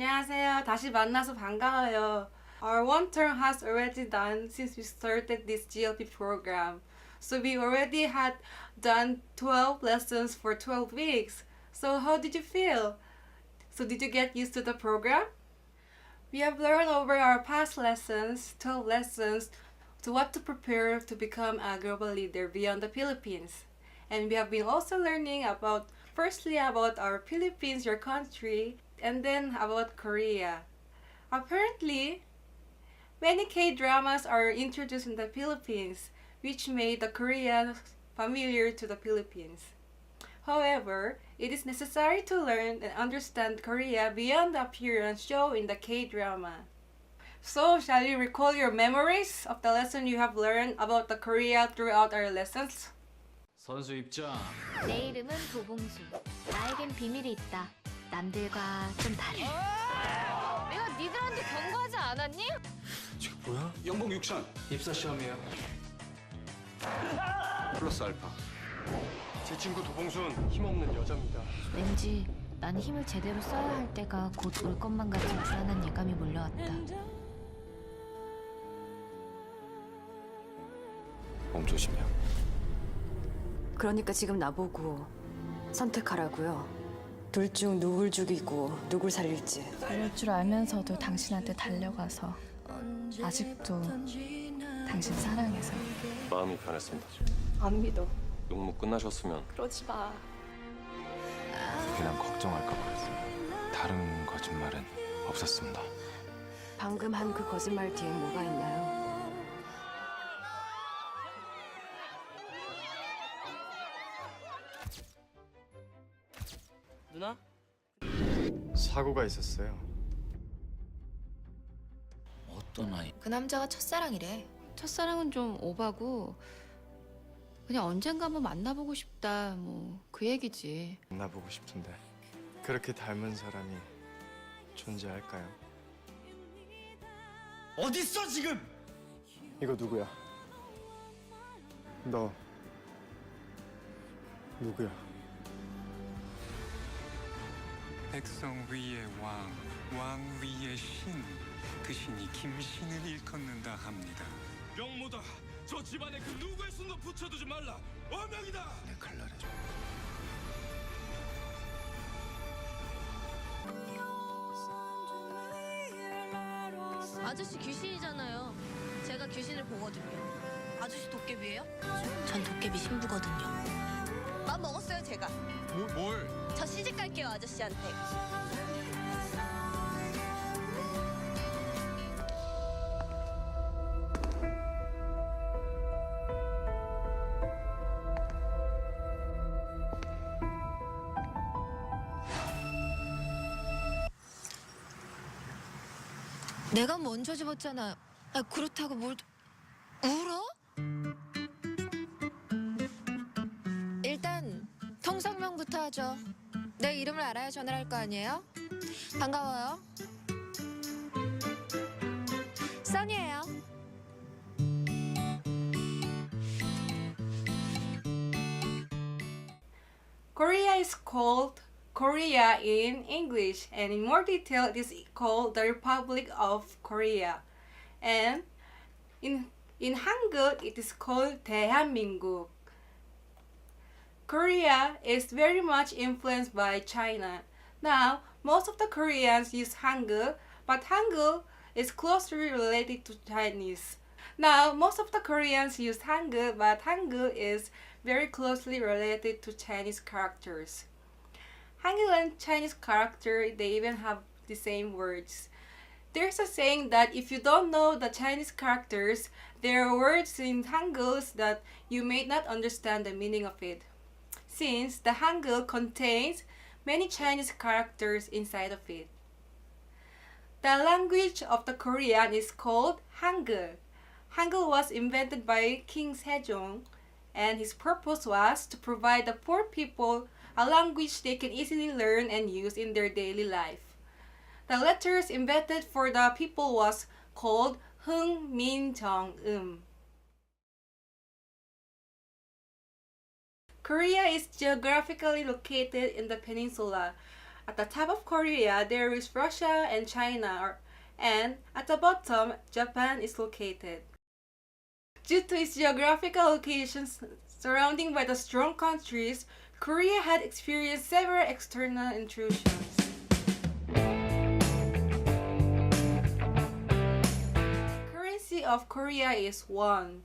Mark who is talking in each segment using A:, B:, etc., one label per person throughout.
A: 안녕하세요. 다시 만나서 반가워요. Our one term has already done since we started this GLP program. So we already had done 12 lessons for 12 weeks. So how did you feel? So did you get used to the program? We have learned over our past lessons, 12 lessons, to what to prepare to become a global leader beyond the Philippines. And we have been also learning about, firstly about our Philippines, your country, and then about Korea. Apparently, many K-dramas are introduced in the Philippines, which made the Koreans familiar to the Philippines. However, it is necessary to learn and understand Korea beyond the appearance shown in the K-drama. So, shall you recall your memories of the lesson you have learned about the Korea throughout our lessons?
B: 선수 입장.
C: 내 이름은 도봉수. 나에겐 비밀이 있다. 남들과 좀 달라.
D: 내가 니들한테 경고하지 않았니?
E: 지금 뭐야?
B: 연봉 6천. 입사 시험이에요. 플러스 알파.
E: 제 친구 도봉순 힘없는 여자입니다.
C: 왠지 난 힘을 제대로 써야 할 때가 곧 올 것만 같은 불안한 예감이 몰려왔다.
E: 몸 조심해요.
F: 그러니까 지금 나보고 선택하라고요. 둘 중 누굴 죽이고 누굴 살릴지.
G: 이럴 줄 알면서도 당신한테 달려가서 아직도 당신 사랑해서.
E: 마음이 변했습니다.
F: 안 믿어.
E: 용무 끝나셨으면
F: 그러지 마.
E: 그냥 걱정할까 봐였어요. 다른 거짓말은 없었습니다.
F: 방금 한 그 거짓말 뒤에 뭐가 있나요?
H: 누나?
E: 사고가 있었어요.
B: 어떤 아이?
I: 그 남자가 첫사랑이래. 첫사랑은 좀 오바고 그냥 언젠가 한번 만나보고 싶다 뭐 그 얘기지.
E: 만나보고 싶은데 그렇게 닮은 사람이 존재할까요?
B: 어딨어 지금?
E: 이거 누구야? 너 누구야?
J: 백성 위의 왕, 왕 위의 신, 그 신이 김신을 일컫는다 합니다.
K: 명모다. 저 집안에 그 누구의 손도 붙여두지 말라. 어명이다.
B: 내 칼날해줘.
D: 아저씨 귀신이잖아요. 제가 귀신을 보거든요.
I: 아저씨 도깨비예요? 전 도깨비 신부거든요.
D: 맘 먹었어요, 제가.
B: 뭘?
D: 저 시집 갈게요, 아저씨한테.
I: 내가 먼저 집었잖아. 그렇다고 뭘 울어? 일단 통성명부터 하죠. 내 이름을 알아야 전화를 할 거 아니에요? 반가워요. 써니예요.
A: Korea is called Korea in English, and in more detail, it is called the Republic of Korea. And in Hangul, it is called 대한민국. Korea is very much influenced by China. Now, most of the Koreans use Hangul, but Hangul is closely related to Chinese. Now, most of the Koreans use Hangul, but Hangul is very closely related to Chinese characters. Hangul and Chinese character, they even have the same words. There's a saying that if you don't know the Chinese characters, there are words in Hangul that you may not understand the meaning of it, since the Hangul contains many Chinese characters inside of it. The language of the Korean is called Hangul. Hangul was invented by King Sejong, and his purpose was to provide the poor people a language they can easily learn and use in their daily life. The letters invented for the people was called Hung Min Jong Korea is geographically located in the peninsula. At the top of Korea, there is Russia and China, and at the bottom, Japan is located. Due to its geographical locations surrounding by the strong countries, Korea had experienced several external intrusions. Currency of Korea is won.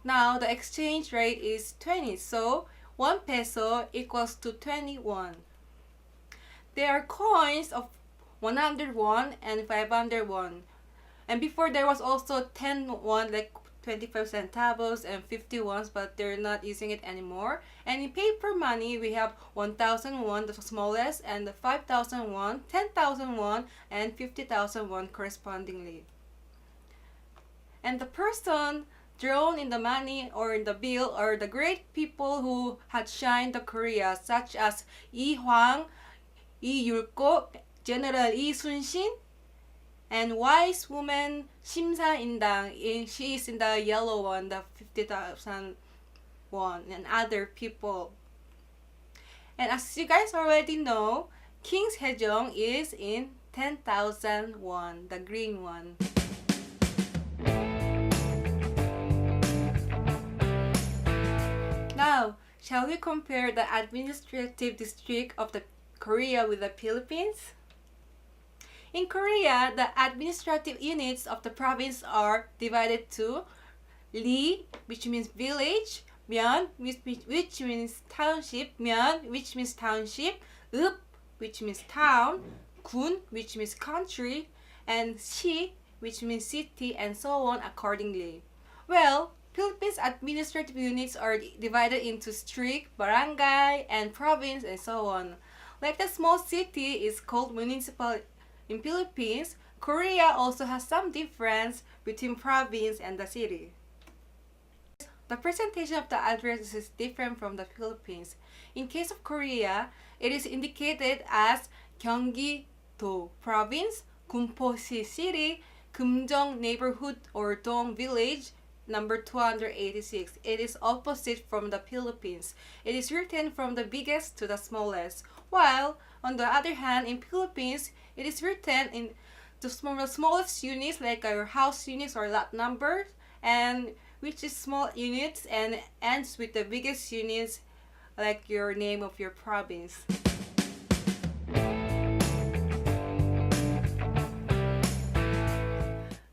A: Now the exchange rate is 20, so 1 peso equals to 21. There are coins of 100 won and 500 won. And before there was also 10 won, like 25 centavos and 50 wons, but they're not using it anymore. And in paper money, we have 1,000 won, the smallest, and the 5,000 won, 10,000 won, and 50,000 won correspondingly. And the person drawn in the money or in the bill are the great people who had shined the Korea, such as Lee Hwang, Lee Yulko, General Lee Sun-shin, and wise woman Simsa Indang. She is in the yellow one, the 50,000 won, and other people. And as you guys already know, King Sejong is in 10,000 won, the green one. Now, shall we compare the administrative district of the Korea with the Philippines? In Korea, the administrative units of the province are divided to 리, which means village, 면, which means township, 면, which means township, 읍, which means town, 군, which means country, and 시, which means city, and so on accordingly. Well, Philippines administrative units are divided into district, barangay, and province, and so on. Like the small city is called municipal in Philippines, Korea also has some difference between province and the city. The presentation of the address is different from the Philippines. In case of Korea, it is indicated as Gyeonggi-do province, Gumpo-si city, Kumjong neighborhood or Dong village, number 286. It is opposite from the Philippines. It is written from the biggest to the smallest. While, on the other hand, in Philippines, it is written in the smallest units like your house units or lot numbers, and which is small units and ends with the biggest units like your name of your province.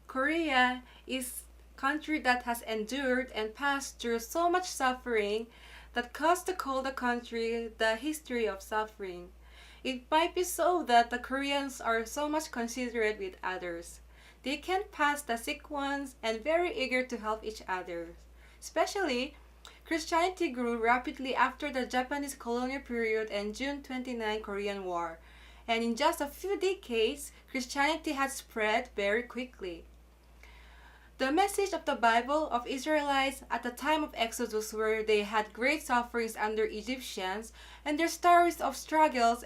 A: Korea is country that has endured and passed through so much suffering that caused to call the country the history of suffering. It might be so that the Koreans are so much considerate with others. They can't pass the sick ones and very eager to help each other. Especially, Christianity grew rapidly after the Japanese colonial period and June 29 Korean War. And in just a few decades, Christianity had spread very quickly. The message of the Bible of Israelites at the time of Exodus, where they had great sufferings under Egyptians, and their stories of struggles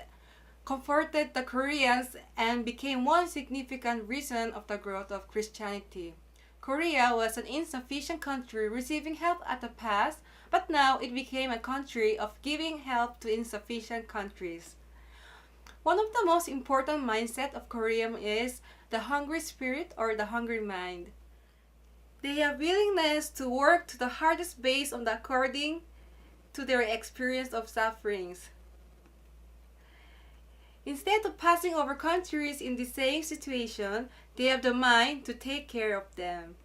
A: comforted the Koreans and became one significant reason of the growth of Christianity. Korea was an insufficient country receiving help at the past, but now it became a country of giving help to insufficient countries. One of the most important mindset of Korean is the hungry spirit or the hungry mind. They have willingness to work to the hardest based on the according to their experience of sufferings. Instead of passing over countries in the same situation, they have the mind to take care of them.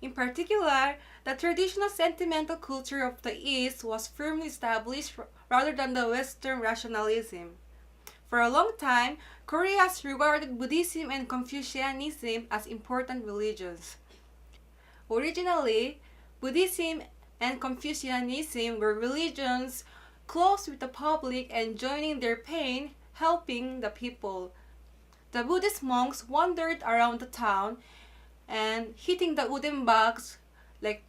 A: In particular, the traditional sentimental culture of the East was firmly established rather than the Western rationalism. For a long time, Korea has regarded Buddhism and Confucianism as important religions. Originally, Buddhism and Confucianism were religions close with the public and joining their pain, helping the people. The Buddhist monks wandered around the town and hitting the wooden box like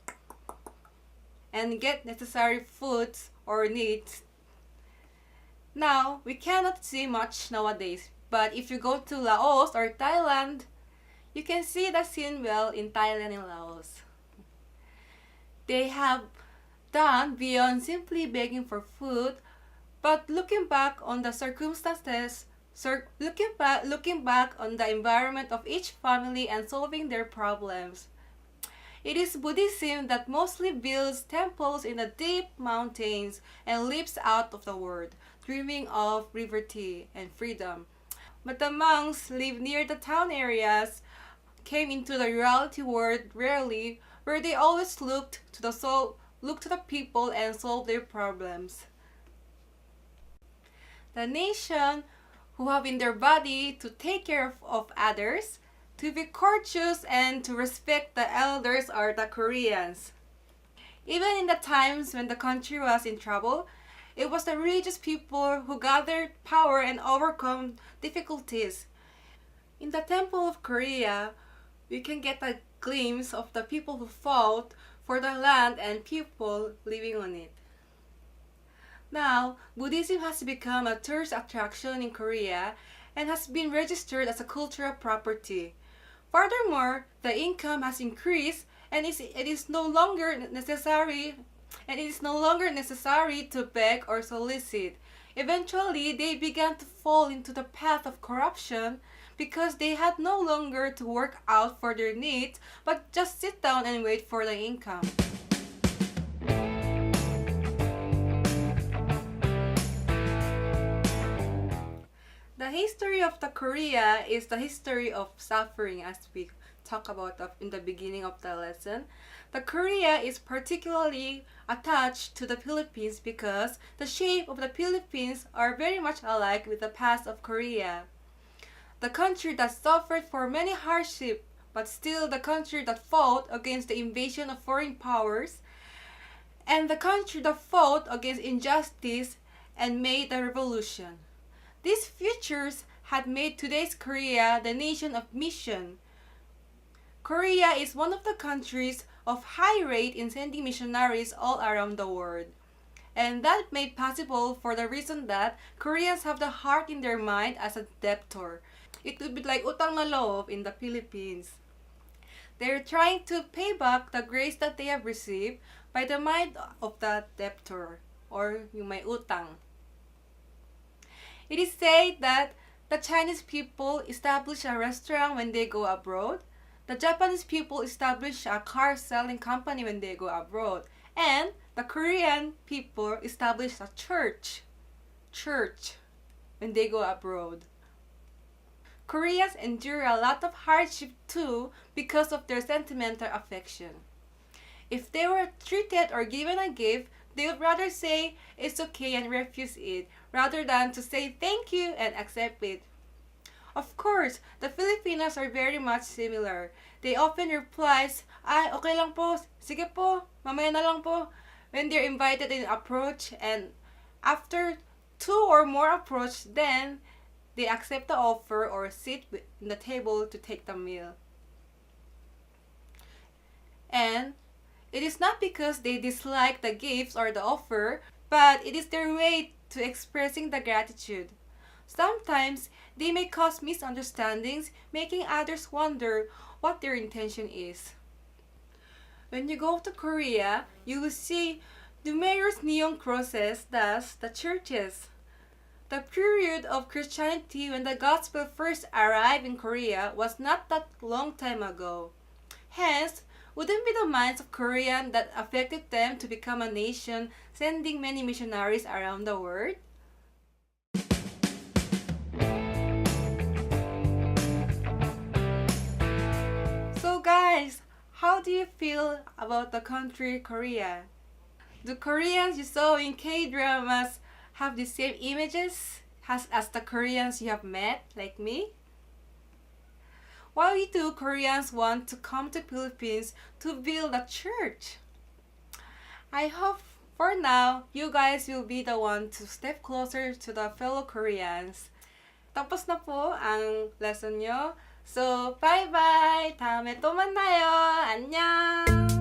A: and get necessary foods or needs. Now, we cannot see much nowadays, but if you go to Laos or Thailand, you can see the scene well in Thailand and Laos. They have done beyond simply begging for food, But looking back on the circumstances, looking back on the environment of each family and solving their problems. It is Buddhism that mostly builds temples in the deep mountains and lives out of the world, dreaming of liberty and freedom. But the monks live near the town areas, came into the reality world rarely, where they always looked to the people and solved their problems. The nation who have in their body to take care of others, to be courteous and to respect the elders are the Koreans. Even in the times when the country was in trouble, it was the religious people who gathered power and overcome difficulties. In the Temple of Korea, we can get a glimpse of the people who fought for the land and people living on it. Now, Buddhism has become a tourist attraction in Korea and has been registered as a cultural property. Furthermore, the income has increased and it is no longer necessary to beg or solicit. Eventually, they began to fall into the path of corruption because they had no longer to work out for their needs but just sit down and wait for the income. The history of the Korea is the history of suffering, as we talked about in the beginning of the lesson. The Korea is particularly attached to the Philippines because the shape of the Philippines are very much alike with the past of Korea. The country that suffered for many hardships, but still the country that fought against the invasion of foreign powers, and the country that fought against injustice and made the revolution. These features had made today's Korea the nation of mission. Korea is one of the countries of high rate in sending missionaries all around the world. And that made possible for the reason that Koreans have the heart in their mind as a debtor. It would be like utang na loob in the Philippines. They're trying to pay back the grace that they have received by the mind of the debtor, or yung may utang. It is said that the Chinese people establish a restaurant when they go abroad, the Japanese people establish a car selling company when they go abroad, and the Korean people establish a church when they go abroad. Koreans endure a lot of hardship too because of their sentimental affection. If they were treated or given a gift, they would rather say it's okay and refuse it rather than to say thank you and accept it. Of course, the Filipinos are very much similar. They often reply, "Ay, okay lang po, sige po, mamaya na lang po," when they're invited in approach, and after 2 or more approach, then they accept the offer or sit in the table to take the meal. And it is not because they dislike the gifts or the offer, but it is their way to expressing the gratitude. Sometimes they may cause misunderstandings, making others wonder what their intention is. When you go to Korea, you will see numerous neon crosses, thus the churches. The period of Christianity when the gospel first arrived in Korea was not that long time ago. Hence, wouldn't be the minds of Koreans that affected them to become a nation, sending many missionaries around the world? So guys, how do you feel about the country Korea? Do Koreans you saw in K-dramas have the same images as the Koreans you have met, like me? Why do Koreans want to come to Philippines to build a church? I hope for now, you guys will be the one to step closer to the fellow Koreans. Tapos na po ang lesson nyo. So, bye-bye! 다음에 또 만나요! 안녕!